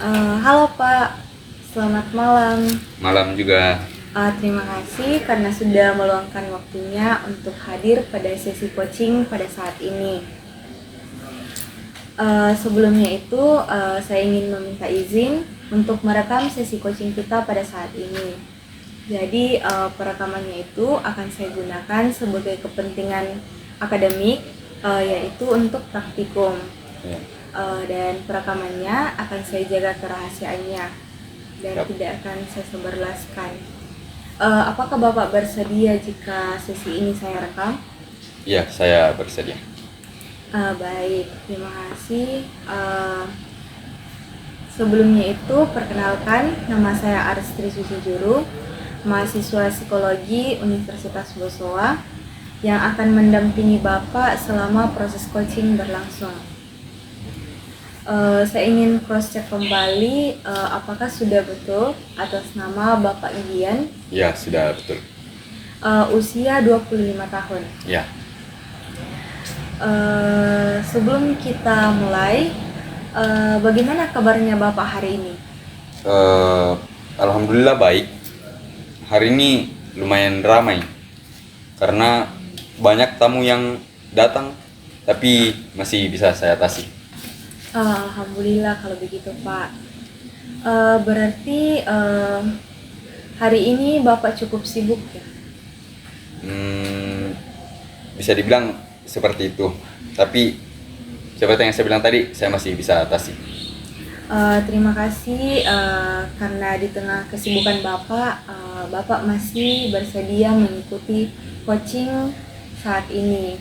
Halo Pak, selamat malam. Malam juga. Terima kasih karena sudah meluangkan waktunya untuk hadir pada sesi coaching pada saat ini. Sebelumnya itu saya ingin meminta izin untuk merekam sesi coaching kita pada saat ini. Jadi perekamannya itu akan saya gunakan sebagai kepentingan akademik, yaitu untuk praktikum. Ya. Dan perekamannya akan saya jaga kerahasiaannya dan Yap. tidak akan saya sebarluaskan. Apakah Bapak bersedia jika sesi ini saya rekam? Iya, saya bersedia. Baik, terima kasih. Sebelumnya itu perkenalkan, nama saya Arstri Susijuru, mahasiswa psikologi Universitas Bosowa yang akan mendampingi Bapak selama proses coaching berlangsung. Saya ingin cross check kembali apakah sudah betul atas nama Bapak Gian. Iya, sudah betul. Usia 25 tahun. Ya. Sebelum kita mulai, bagaimana kabarnya Bapak hari ini? Alhamdulillah baik. Hari ini lumayan ramai karena banyak tamu yang datang, tapi masih bisa saya atasi. Alhamdulillah kalau begitu Pak. Berarti hari ini Bapak cukup sibuk ya? Bisa dibilang seperti itu. Tapi seperti yang saya bilang tadi, saya masih bisa atasi. Terima kasih karena di tengah kesibukan Bapak, Bapak masih bersedia mengikuti coaching saat ini.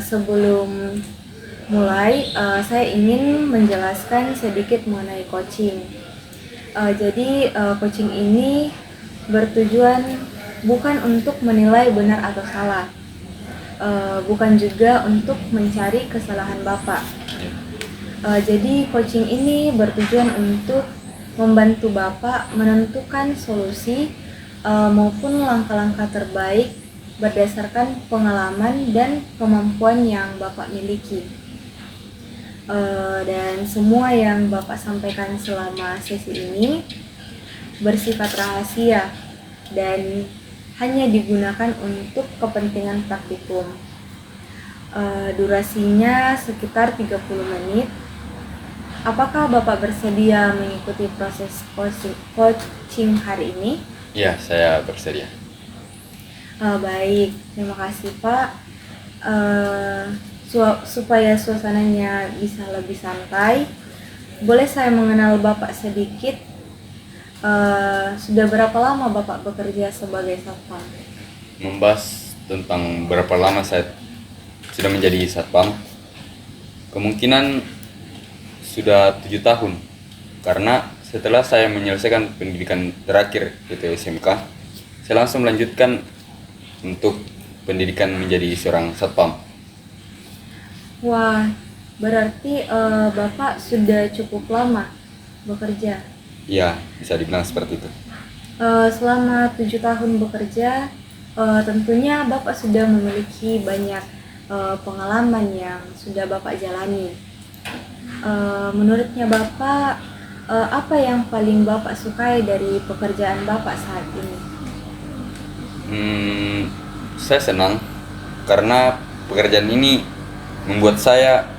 Sebelum mulai, saya ingin menjelaskan sedikit mengenai coaching. Jadi coaching ini bertujuan bukan untuk menilai benar atau salah, bukan juga untuk mencari kesalahan Bapak. Jadi coaching ini bertujuan untuk membantu Bapak menentukan solusi maupun langkah-langkah terbaik berdasarkan pengalaman dan kemampuan yang Bapak miliki. Dan semua yang Bapak sampaikan selama sesi ini bersifat rahasia dan hanya digunakan untuk kepentingan praktikum. Durasinya sekitar 30 menit. Apakah Bapak bersedia mengikuti proses coaching hari ini? Iya, saya bersedia. Baik, terima kasih Pak. Supaya suasananya bisa lebih santai, boleh saya mengenal Bapak sedikit? Sudah berapa lama Bapak bekerja sebagai satpam? Membahas tentang berapa lama saya sudah menjadi satpam, kemungkinan sudah 7 tahun. Karena setelah saya menyelesaikan pendidikan terakhir yaitu SMK, saya langsung melanjutkan untuk pendidikan menjadi seorang satpam. Wah, berarti Bapak sudah cukup lama bekerja. Ya, bisa dibilang seperti itu. Selama 7 tahun bekerja, tentunya Bapak sudah memiliki banyak pengalaman yang sudah Bapak jalani. Menurutnya Bapak, apa yang paling Bapak sukai dari pekerjaan Bapak saat ini? Saya senang karena pekerjaan ini membuat saya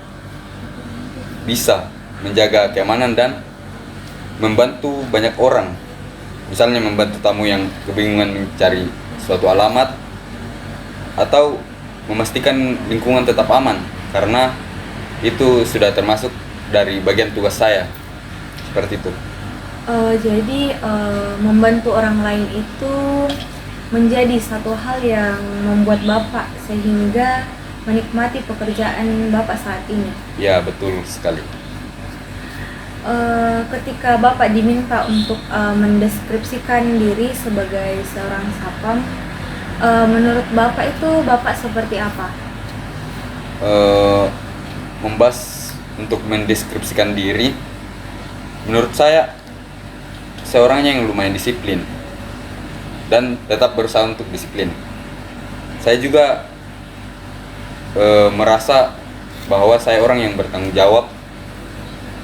bisa menjaga keamanan dan membantu banyak orang. Misalnya membantu tamu yang kebingungan mencari suatu alamat atau memastikan lingkungan tetap aman, karena itu sudah termasuk dari bagian tugas saya. Seperti itu. Jadi membantu orang lain itu menjadi satu hal yang membuat Bapak sehingga menikmati pekerjaan Bapak saat ini. Ya, betul sekali. Ketika Bapak diminta untuk mendeskripsikan diri sebagai seorang satpam, menurut Bapak itu Bapak seperti apa? Membahas untuk mendeskripsikan diri, menurut saya seorang yang lumayan disiplin dan tetap berusaha untuk disiplin. Saya juga merasa bahwa saya orang yang bertanggung jawab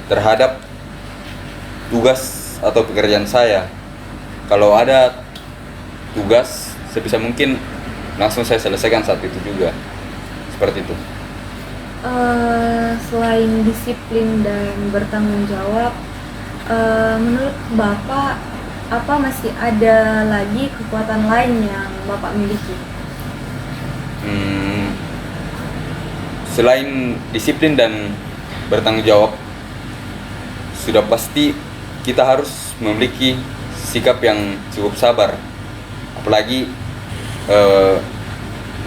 terhadap tugas atau pekerjaan saya. Kalau ada tugas, sebisa mungkin langsung saya selesaikan saat itu juga. Seperti itu. Selain disiplin dan bertanggung jawab, menurut Bapak apa masih ada lagi kekuatan lain yang Bapak miliki? Selain disiplin dan bertanggung jawab, sudah pasti kita harus memiliki sikap yang cukup sabar. Apalagi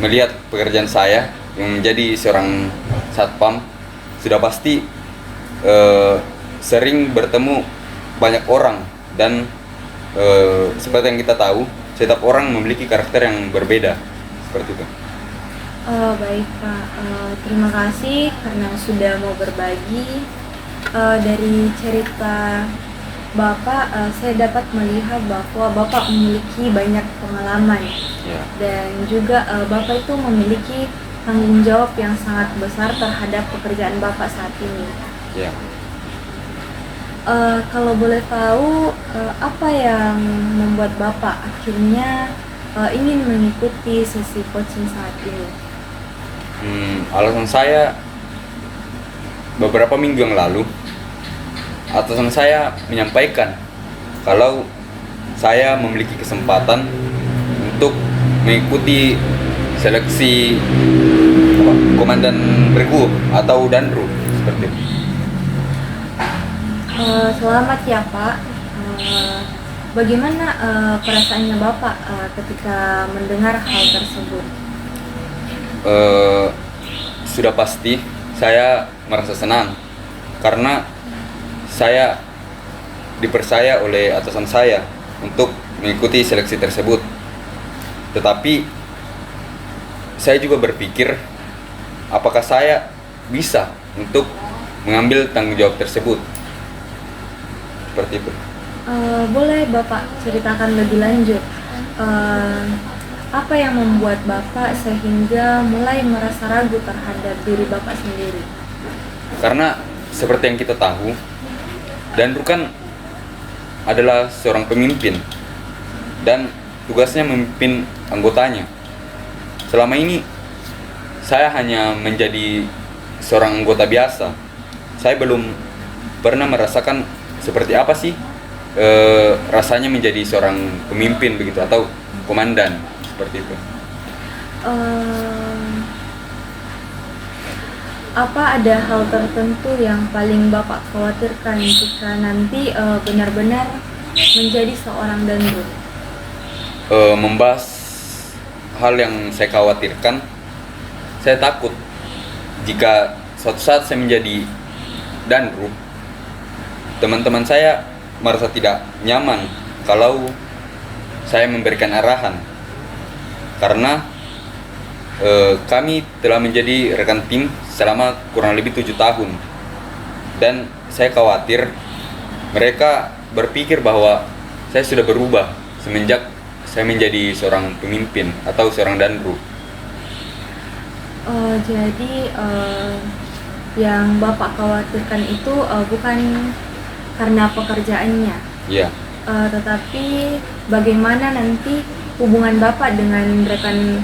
melihat pekerjaan saya yang menjadi seorang satpam, sudah pasti sering bertemu banyak orang dan seperti yang kita tahu, setiap orang memiliki karakter yang berbeda. Seperti itu. Baik Pak, terima kasih karena sudah mau berbagi. Dari cerita Bapak, saya dapat melihat bahwa Bapak memiliki banyak pengalaman Ya. dan juga Bapak itu memiliki tanggung jawab yang sangat besar terhadap pekerjaan Bapak saat ini. Ya. Kalau boleh tahu, apa yang membuat Bapak akhirnya ingin mengikuti sesi coaching saat ini? Alasan saya, beberapa minggu yang lalu atasan saya menyampaikan kalau saya memiliki kesempatan untuk mengikuti seleksi komandan regu atau danru, seperti itu. Selamat ya Pak. Bagaimana perasaannya Bapak ketika mendengar hal tersebut? Sudah pasti saya merasa senang karena saya dipercaya oleh atasan saya untuk mengikuti seleksi tersebut. Tetapi saya juga berpikir apakah saya bisa untuk mengambil tanggung jawab tersebut. Seperti itu. Boleh Bapak ceritakan lebih lanjut, apa yang membuat Bapak sehingga mulai merasa ragu terhadap diri Bapak sendiri? Karena seperti yang kita tahu, danru kan adalah seorang pemimpin dan tugasnya memimpin anggotanya. Selama ini saya hanya menjadi seorang anggota biasa. Saya belum pernah merasakan seperti apa sih rasanya menjadi seorang pemimpin begitu atau komandan, seperti itu. Apa ada hal tertentu yang paling Bapak khawatirkan jika nanti benar-benar menjadi seorang danru? Membahas hal yang saya khawatirkan, saya takut jika suatu saat saya menjadi danru, teman-teman saya merasa tidak nyaman kalau saya memberikan arahan, karena kami telah menjadi rekan tim selama kurang lebih 7 tahun dan saya khawatir mereka berpikir bahwa saya sudah berubah semenjak saya menjadi seorang pemimpin atau seorang danru. Jadi yang Bapak khawatirkan itu bukan karena pekerjaannya, Iya. tetapi bagaimana nanti hubungan Bapak dengan rekan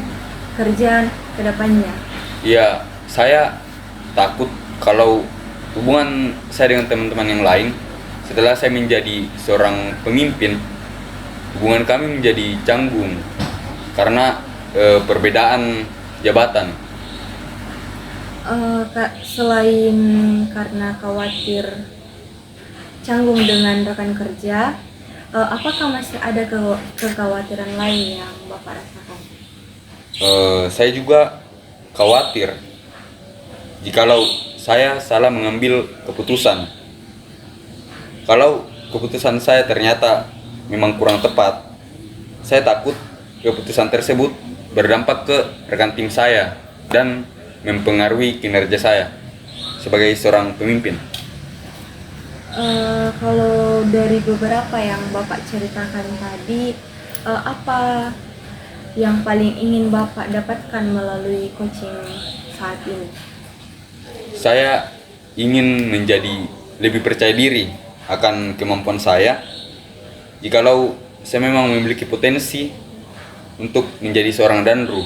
kerja ke depannya? Iya, saya takut kalau hubungan saya dengan teman-teman yang lain setelah saya menjadi seorang pemimpin, hubungan kami menjadi canggung karena perbedaan jabatan. Selain karena khawatir canggung dengan rekan kerja, apakah masih ada kekhawatiran lain yang Bapak rasakan? Saya juga khawatir jikalau saya salah mengambil keputusan. Kalau keputusan saya ternyata memang kurang tepat, saya takut keputusan tersebut berdampak ke rekan tim saya dan mempengaruhi kinerja saya sebagai seorang pemimpin. Kalau dari beberapa yang Bapak ceritakan tadi, apa yang paling ingin Bapak dapatkan melalui coaching saat ini? Saya ingin menjadi lebih percaya diri akan kemampuan saya. Jikalau saya memang memiliki potensi untuk menjadi seorang danru,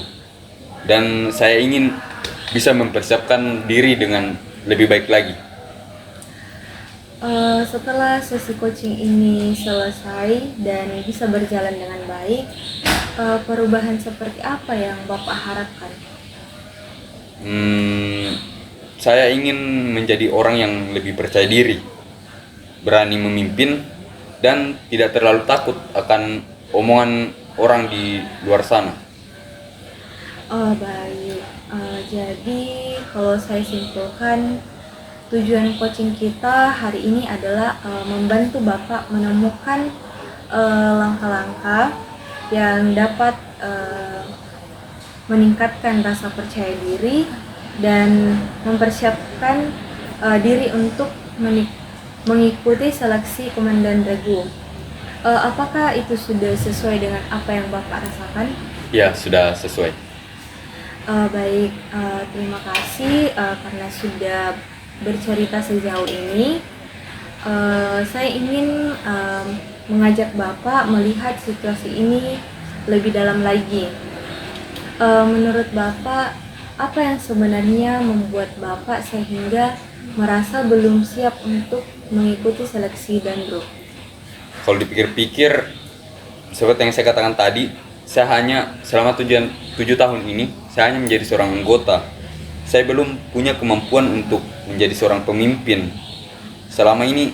dan saya ingin bisa mempersiapkan diri dengan lebih baik lagi. Setelah sesi coaching ini selesai dan bisa berjalan dengan baik, perubahan seperti apa yang Bapak harapkan? Saya ingin menjadi orang yang lebih percaya diri, berani memimpin, dan tidak terlalu takut akan omongan orang di luar sana. Oh, baik. Jadi kalau saya simpulkan, tujuan coaching kita hari ini adalah membantu Bapak menemukan langkah-langkah yang dapat meningkatkan rasa percaya diri dan mempersiapkan diri untuk mengikuti seleksi Komandan Regu. Apakah itu sudah sesuai dengan apa yang Bapak rasakan? Ya, sudah sesuai. Baik, terima kasih karena sudah bercerita sejauh ini. Saya ingin mengajak Bapak melihat situasi ini lebih dalam lagi. Menurut Bapak, apa yang sebenarnya membuat Bapak sehingga merasa belum siap untuk mengikuti seleksi Danru? Kalau dipikir-pikir, seperti yang saya katakan tadi, saya hanya selama 7 tahun ini, saya hanya menjadi seorang anggota. Saya belum punya kemampuan untuk menjadi seorang pemimpin. Selama ini,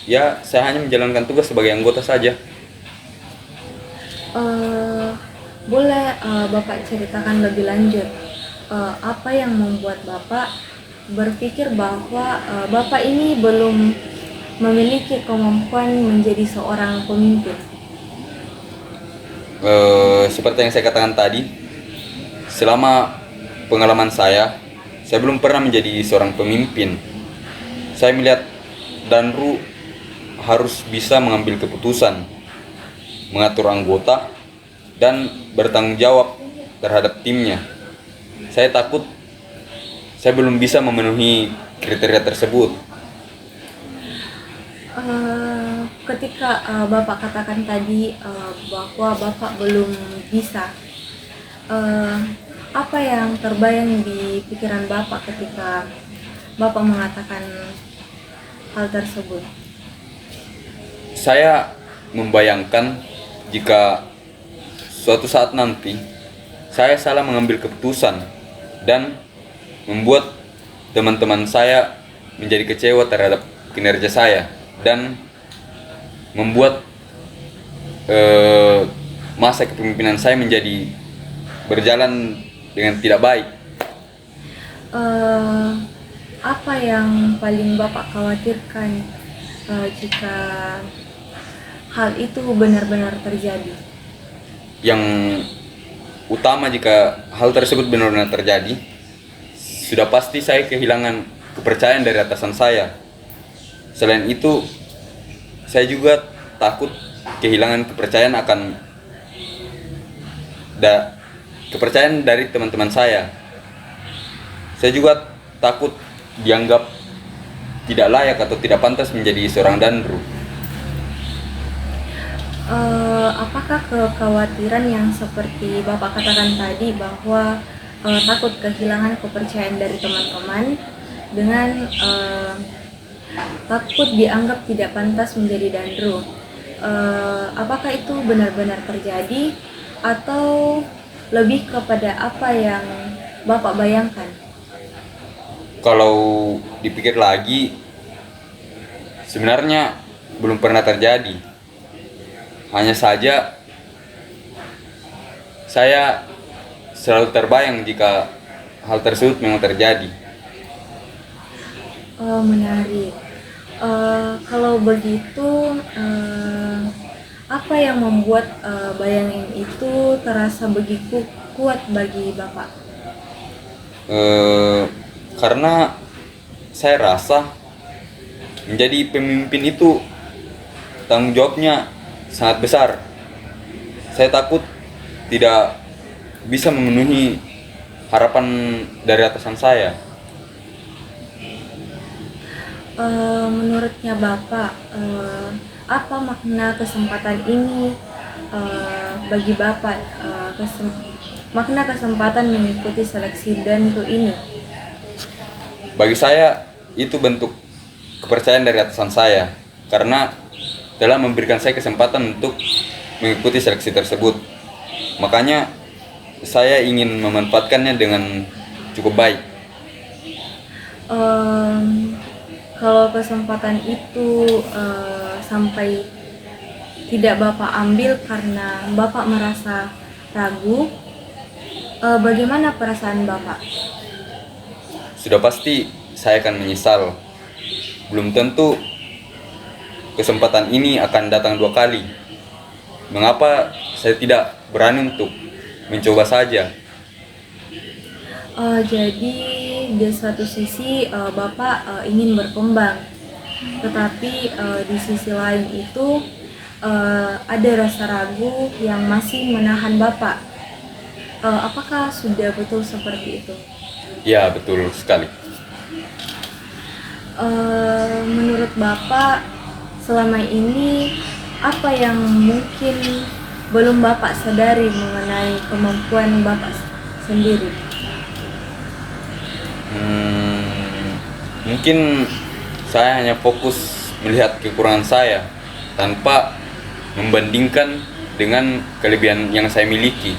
ya saya hanya menjalankan tugas sebagai anggota saja. Boleh Bapak ceritakan lebih lanjut, apa yang membuat Bapak berpikir bahwa Bapak ini belum memiliki kemampuan menjadi seorang pemimpin? Seperti yang saya katakan tadi, selama pengalaman saya belum pernah menjadi seorang pemimpin. Saya melihat Danru harus bisa mengambil keputusan, mengatur anggota, dan bertanggung jawab terhadap timnya. Saya takut saya belum bisa memenuhi kriteria tersebut. Ketika Bapak katakan tadi bahwa Bapak belum bisa, apa yang terbayang di pikiran Bapak ketika Bapak mengatakan hal tersebut? Saya membayangkan jika suatu saat nanti saya salah mengambil keputusan dan membuat teman-teman saya menjadi kecewa terhadap kinerja saya dan membuat masa kepemimpinan saya menjadi berjalan dengan tidak baik. Apa yang paling Bapak khawatirkan jika hal itu benar-benar terjadi? Yang utama jika hal tersebut benar-benar terjadi, sudah pasti saya kehilangan kepercayaan dari atasan saya. Selain itu, saya juga takut kehilangan kepercayaan kepercayaan dari teman-teman saya. Saya juga takut dianggap tidak layak atau tidak pantas menjadi seorang danru. Apakah kekhawatiran yang seperti Bapak katakan tadi bahwa takut kehilangan kepercayaan dari teman-teman dengan takut dianggap tidak pantas menjadi danru, apakah itu benar-benar terjadi atau lebih kepada apa yang Bapak bayangkan? Kalau dipikir lagi, sebenarnya belum pernah terjadi. Hanya saja saya selalu terbayang jika hal tersebut memang terjadi. Menarik. Kalau begitu, apa yang membuat bayangan itu terasa begitu kuat bagi Bapak? Karena saya rasa menjadi pemimpin itu tanggung jawabnya sangat besar. Saya takut tidak bisa memenuhi harapan dari atasan saya. Menurutnya Bapak, apa makna kesempatan ini bagi Bapak, makna kesempatan mengikuti seleksi Danru ini? Bagi saya itu bentuk kepercayaan dari atasan saya karena telah memberikan saya kesempatan untuk mengikuti seleksi tersebut. Makanya saya ingin memanfaatkannya dengan cukup baik. Kalau kesempatan itu sampai tidak Bapak ambil karena Bapak merasa ragu, bagaimana perasaan Bapak? Sudah pasti saya akan menyesal. Belum tentu kesempatan ini akan datang 2 kali. Mengapa saya tidak berani untuk mencoba saja? Jadi di satu sisi Bapak ingin berkembang, tetapi di sisi lain itu ada rasa ragu yang masih menahan Bapak. Apakah sudah betul seperti itu? Ya, betul sekali. Menurut Bapak, selama ini apa yang mungkin belum Bapak sadari mengenai kemampuan Bapak sendiri? Mungkin saya hanya fokus melihat kekurangan saya tanpa membandingkan dengan kelebihan yang saya miliki.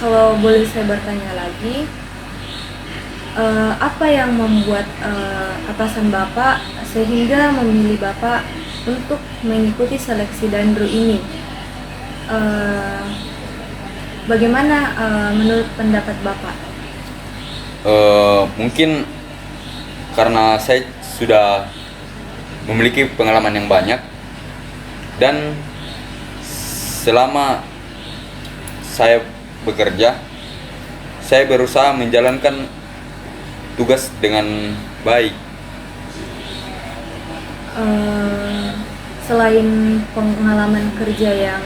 Kalau boleh saya bertanya lagi, apa yang membuat atasan Bapak sehingga memilih Bapak untuk mengikuti seleksi Danru ini? Bagaimana menurut pendapat Bapak? Mungkin karena saya sudah memiliki pengalaman yang banyak dan selama saya bekerja, saya berusaha menjalankan tugas dengan baik. Selain pengalaman kerja yang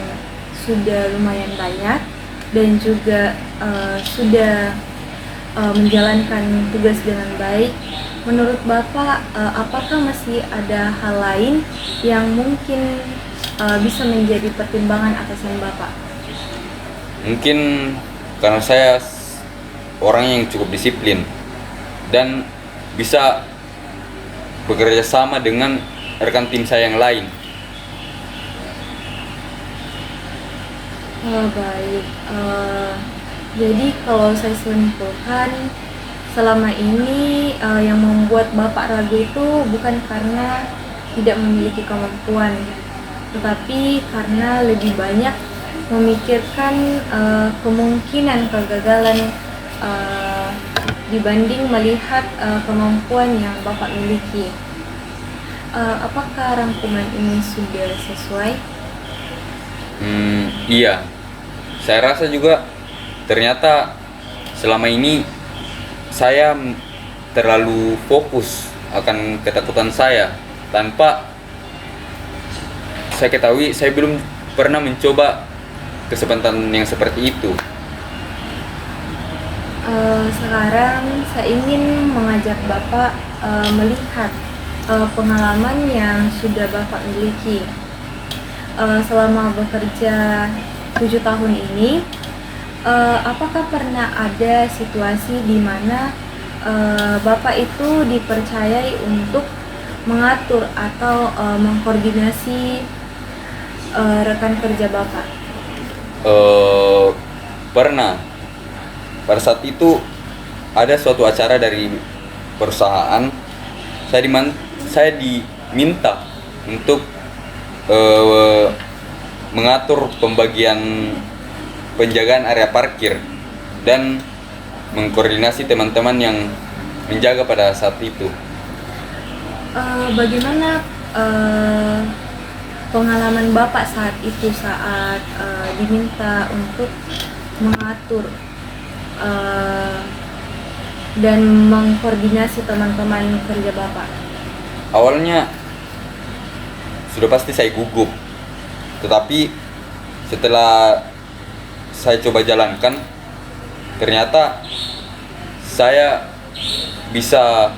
sudah lumayan banyak dan juga sudah menjalankan tugas dengan baik, menurut Bapak apakah masih ada hal lain yang mungkin bisa menjadi pertimbangan atasan Bapak? Mungkin karena saya orang yang cukup disiplin dan bisa bekerja sama dengan rekan tim saya yang lain. Baik, jadi kalau saya simpulkan, selama ini yang membuat Bapak ragu itu bukan karena tidak memiliki kemampuan, tetapi karena lebih banyak memikirkan kemungkinan kegagalan dibanding melihat kemampuan yang Bapak miliki. Apakah rangkuman ini sudah sesuai? Iya, saya rasa juga ternyata selama ini saya terlalu fokus akan ketakutan saya tanpa saya ketahui saya belum pernah mencoba kesempatan yang seperti itu. Sekarang saya ingin mengajak Bapak melihat pengalaman yang sudah Bapak miliki. Selama bekerja 7 tahun ini, apakah pernah ada situasi di mana Bapak itu dipercayai untuk mengatur atau mengkoordinasi rekan kerja Bapak? Pernah. Pada saat itu ada suatu acara dari perusahaan, saya diminta untuk mengatur pembagian penjagaan area parkir dan mengkoordinasi teman-teman yang menjaga pada saat itu. Bagaimana pengalaman Bapak saat itu saat diminta untuk mengatur dan mengkoordinasi teman-teman kerja Bapak? Awalnya sudah pasti saya gugup, tetapi setelah saya coba jalankan, ternyata saya bisa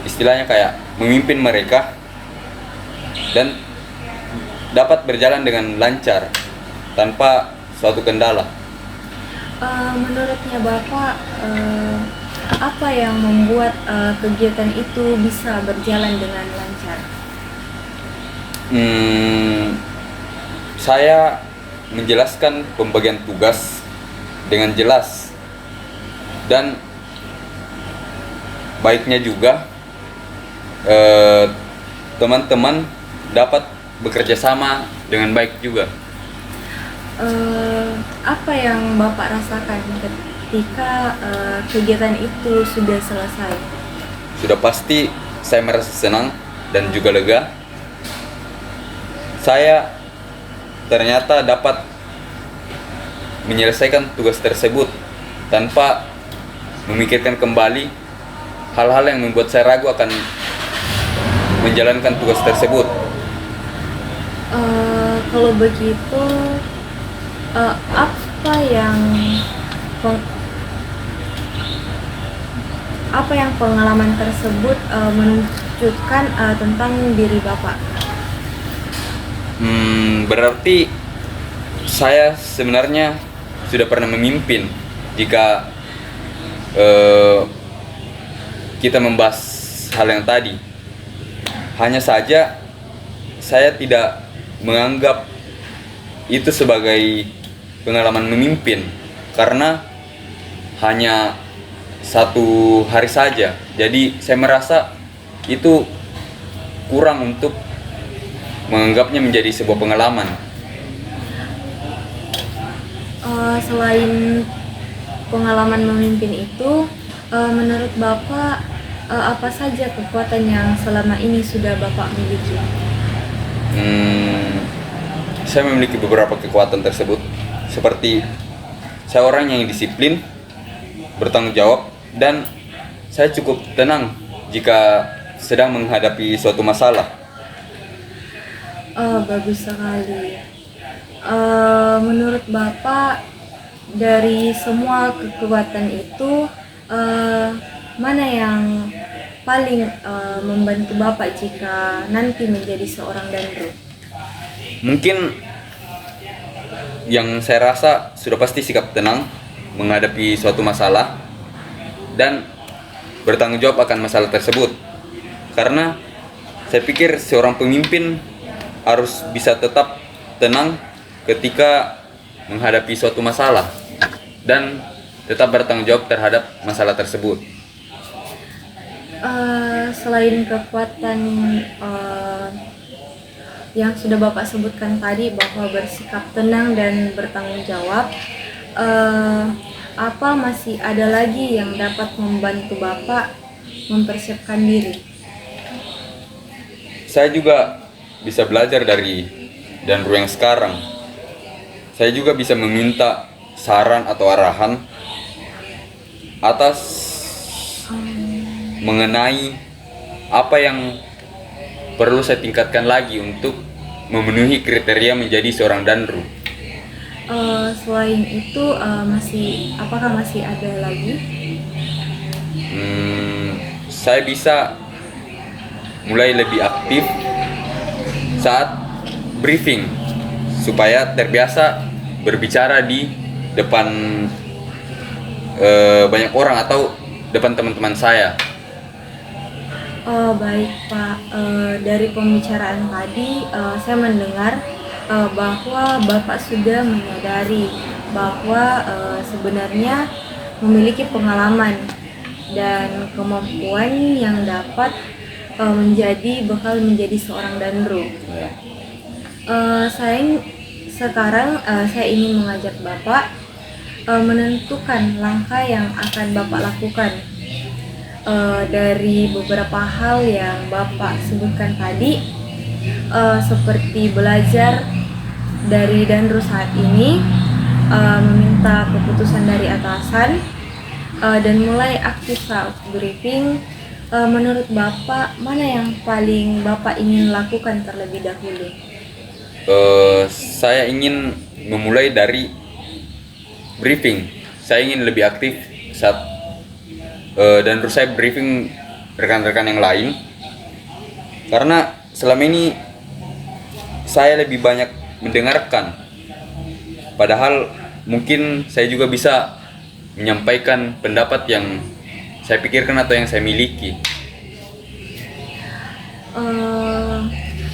istilahnya kayak memimpin mereka dan dapat berjalan dengan lancar tanpa suatu kendala. Menurutnya Bapak, apa yang membuat kegiatan itu bisa berjalan dengan lancar? Saya menjelaskan pembagian tugas dengan jelas, dan baiknya juga teman-teman dapat bekerja sama dengan baik juga. Apa yang Bapak rasakan ketika kegiatan itu sudah selesai? Sudah pasti saya merasa senang dan juga lega. Saya ternyata dapat menyelesaikan tugas tersebut tanpa memikirkan kembali hal-hal yang membuat saya ragu akan menjalankan tugas tersebut. Kalau begitu, apa yang pengalaman tersebut menunjukkan tentang diri Bapak? Berarti saya sebenarnya sudah pernah memimpin jika kita membahas hal yang tadi. Hanya saja saya tidak menganggap itu sebagai pengalaman memimpin karena hanya 1 hari saja. Jadi saya merasa itu kurang untuk menganggapnya menjadi sebuah pengalaman. Selain pengalaman memimpin itu, menurut Bapak apa saja kekuatan yang selama ini sudah Bapak miliki? Saya memiliki beberapa kekuatan tersebut, seperti saya orang yang disiplin, bertanggung jawab, dan saya cukup tenang jika sedang menghadapi suatu masalah. Bagus sekali. Menurut Bapak, dari semua kekuatan itu, mana yang paling membantu Bapak jika nanti menjadi seorang danru? Mungkin yang saya rasa sudah pasti sikap tenang menghadapi suatu masalah dan bertanggung jawab akan masalah tersebut. Karena saya pikir seorang pemimpin harus bisa tetap tenang ketika menghadapi suatu masalah dan tetap bertanggung jawab terhadap masalah tersebut. Selain kekuatan yang sudah Bapak sebutkan tadi bahwa bersikap tenang dan bertanggung jawab, apa masih ada lagi yang dapat membantu Bapak mempersiapkan diri? Saya juga bisa belajar dari danru yang sekarang. Saya juga bisa meminta saran atau arahan atas mengenai apa yang perlu saya tingkatkan lagi untuk memenuhi kriteria menjadi seorang danru. Selain itu, apakah masih ada lagi? Saya bisa mulai lebih aktif saat briefing supaya terbiasa berbicara di depan banyak orang atau depan teman-teman saya. Baik Pak, dari pembicaraan tadi saya mendengar bahwa Bapak sudah menyadari bahwa sebenarnya memiliki pengalaman dan kemampuan yang dapat menjadi bekal menjadi seorang danru. Saya ingin mengajak Bapak menentukan langkah yang akan Bapak lakukan. Dari beberapa hal yang Bapak sebutkan tadi, seperti belajar dari danru saat ini, meminta keputusan dari atasan, dan mulai aktif saat briefing. Menurut Bapak, mana yang paling Bapak ingin lakukan terlebih dahulu? Saya ingin memulai dari briefing. Saya ingin lebih aktif saat dan terus saya briefing rekan-rekan yang lain, karena selama ini saya lebih banyak mendengarkan, padahal mungkin saya juga bisa menyampaikan pendapat yang saya pikirkan atau yang saya miliki.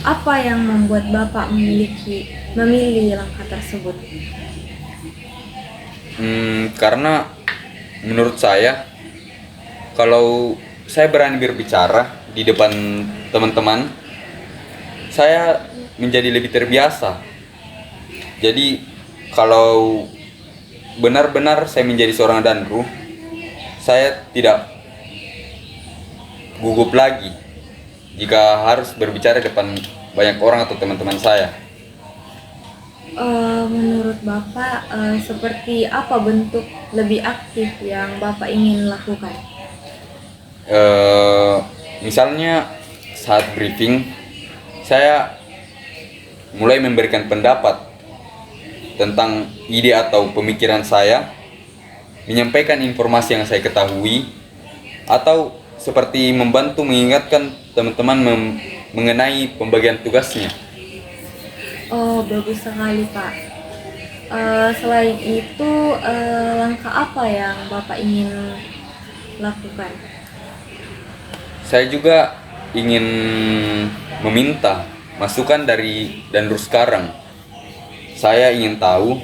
Apa yang membuat Bapak memilih langkah tersebut? Karena menurut saya, kalau saya berani berbicara di depan teman-teman, saya menjadi lebih terbiasa. Jadi kalau benar-benar saya menjadi seorang danru, saya tidak gugup lagi jika harus berbicara depan banyak orang atau teman-teman saya. Menurut Bapak, seperti apa bentuk lebih aktif yang Bapak ingin lakukan? Misalnya saat briefing, saya mulai memberikan pendapat tentang ide atau pemikiran saya, menyampaikan informasi yang saya ketahui, atau seperti membantu mengingatkan teman-teman mengenai pembagian tugasnya. Oh, bagus sekali, Pak. Selain itu, langkah apa yang Bapak ingin lakukan? Saya juga ingin meminta masukan dari Danru sekarang. Saya ingin tahu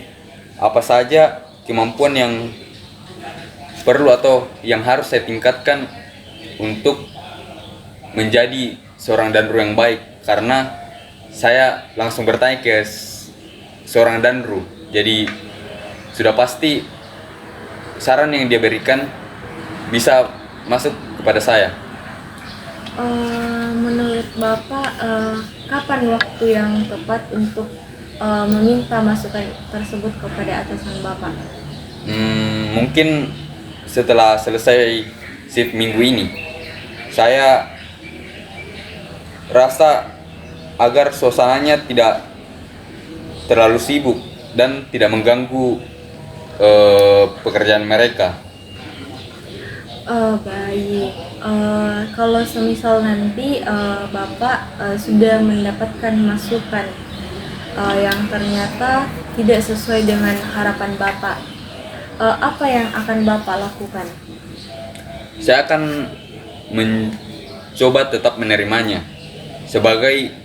apa saja kemampuan yang perlu atau yang harus saya tingkatkan untuk menjadi seorang danru yang baik, karena saya langsung bertanya ke seorang danru, jadi sudah pasti saran yang dia berikan bisa masuk kepada saya. Menurut Bapak, kapan waktu yang tepat untuk meminta masukan tersebut kepada atasan Bapak? Mungkin setelah selesai shift minggu ini, saya rasa agar suasananya tidak terlalu sibuk dan tidak mengganggu pekerjaan mereka. Baik. Kalau semisal nanti Bapak sudah mendapatkan masukan yang ternyata tidak sesuai dengan harapan Bapak, apa yang akan Bapak lakukan? Saya akan mencoba tetap menerimanya sebagai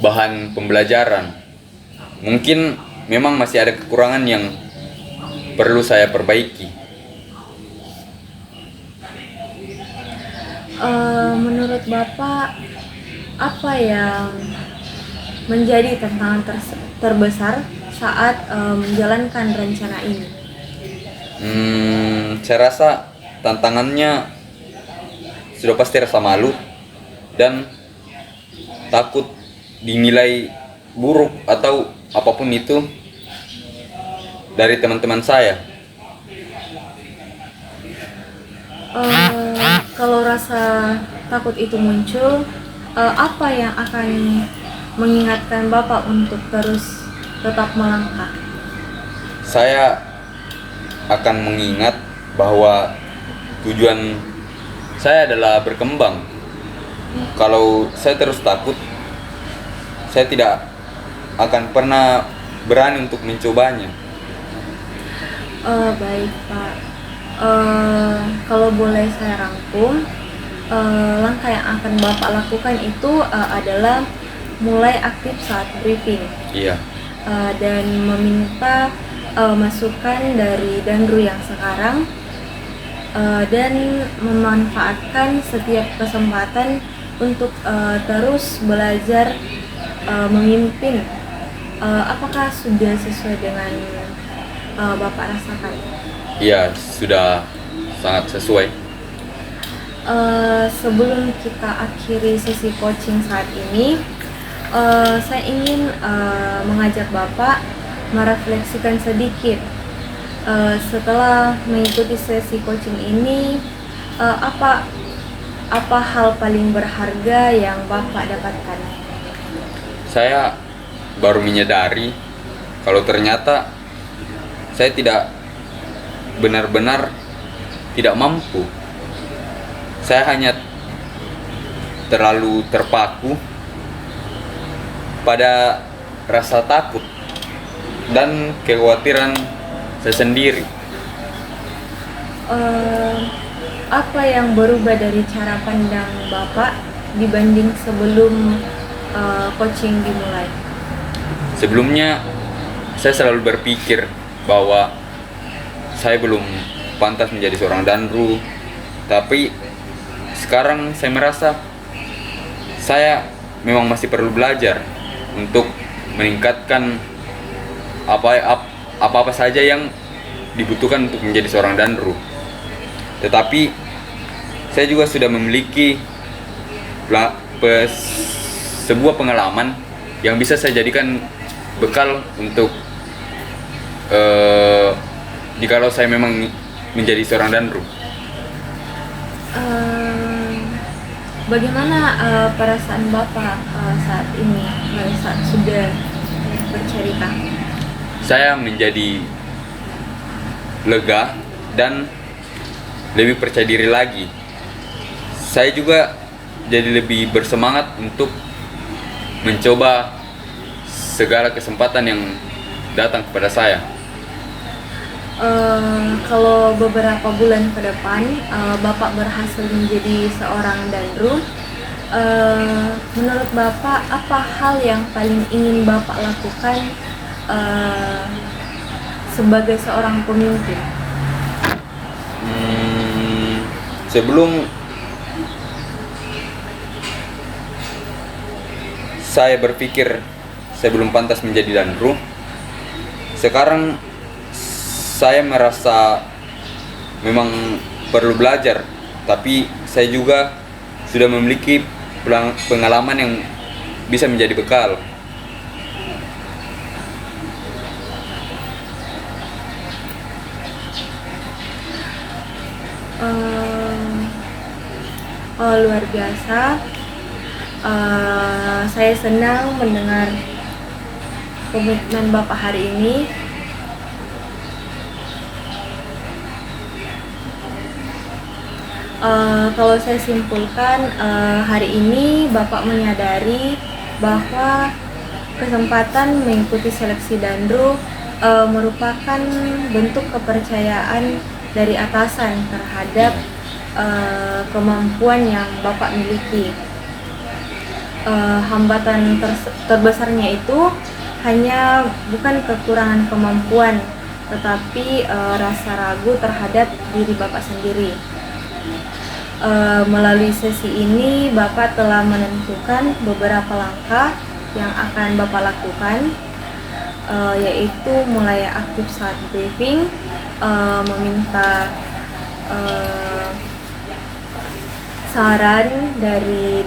bahan pembelajaran. Mungkin memang masih ada kekurangan yang perlu saya perbaiki. Menurut Bapak, apa yang menjadi tantangan terbesar saat menjalankan rencana ini? Saya rasa tantangannya sudah pasti rasa malu dan takut dinilai buruk atau apapun itu dari teman-teman saya. Kalau rasa takut itu muncul, apa yang akan mengingatkan Bapak untuk terus tetap melangkah? Saya akan mengingat bahwa tujuan saya adalah berkembang. Kalau saya terus takut, saya tidak akan pernah berani untuk mencobanya. Baik, Pak. Kalau boleh saya rangkum, langkah yang akan Bapak lakukan itu adalah mulai aktif saat briefing. Iya. Dan meminta masukan dari danru yang sekarang, dan memanfaatkan setiap kesempatan untuk terus belajar memimpin. Apakah sudah sesuai dengan Bapak rasakan? Iya, sudah sangat sesuai. Sebelum kita akhiri sesi coaching saat ini, saya ingin mengajak Bapak merefleksikan sedikit. Setelah mengikuti sesi coaching ini, apa hal paling berharga yang Bapak dapatkan? Saya baru menyadari kalau ternyata saya tidak benar-benar tidak mampu saya hanya terlalu terpaku pada rasa takut dan kekhawatiran saya sendiri. Apa yang berubah dari cara pandang Bapak dibanding sebelum coaching dimulai? Sebelumnya saya selalu berpikir bahwa saya belum pantas menjadi seorang danru, tapi sekarang saya merasa saya memang masih perlu belajar untuk meningkatkan apa saja yang dibutuhkan untuk menjadi seorang danru. Tetapi saya juga sudah memiliki sebuah pengalaman yang bisa saya jadikan bekal untuk jikalau saya memang menjadi seorang danru. Bagaimana perasaan Bapak saat ini, saat sudah bercerita? Saya menjadi lega dan lebih percaya diri lagi. Saya juga jadi lebih bersemangat untuk mencoba segala kesempatan yang datang kepada saya. Kalau beberapa bulan ke depan Bapak berhasil menjadi seorang danru, menurut Bapak apa hal yang paling ingin Bapak lakukan sebagai seorang pemimpin? Sebelum saya berpikir saya belum pantas menjadi danru, sekarang saya merasa memang perlu belajar, tapi saya juga sudah memiliki pengalaman yang bisa menjadi bekal. Luar biasa. Saya senang mendengar komitmen Bapak hari ini. Kalau saya simpulkan, hari ini Bapak menyadari bahwa kesempatan mengikuti seleksi danru merupakan bentuk kepercayaan dari atasan terhadap kemampuan yang Bapak miliki. Hambatan terbesarnya itu hanya bukan kekurangan kemampuan, tetapi rasa ragu terhadap diri Bapak sendiri. Melalui sesi ini Bapak telah menentukan beberapa langkah yang akan Bapak lakukan, yaitu mulai aktif saat briefing, meminta saran dari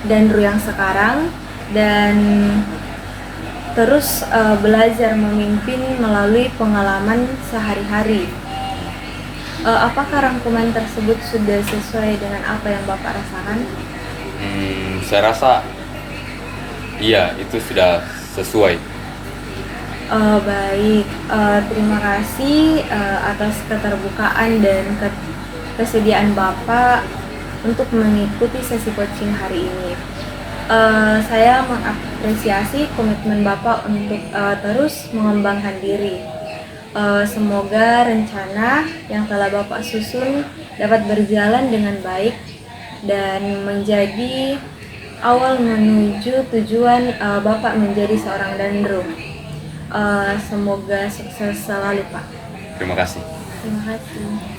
danru yang sekarang, dan terus belajar memimpin melalui pengalaman sehari-hari. Apakah rangkuman tersebut sudah sesuai dengan apa yang Bapak rasakan? Saya rasa iya, itu sudah sesuai. Baik, terima kasih atas keterbukaan dan kesediaan Bapak untuk mengikuti sesi coaching hari ini. Saya mengapresiasi komitmen Bapak untuk terus mengembangkan diri. Semoga rencana yang telah Bapak susun dapat berjalan dengan baik dan menjadi awal menuju tujuan Bapak menjadi seorang danru. Semoga sukses selalu, Pak. Terima kasih. Terima kasih.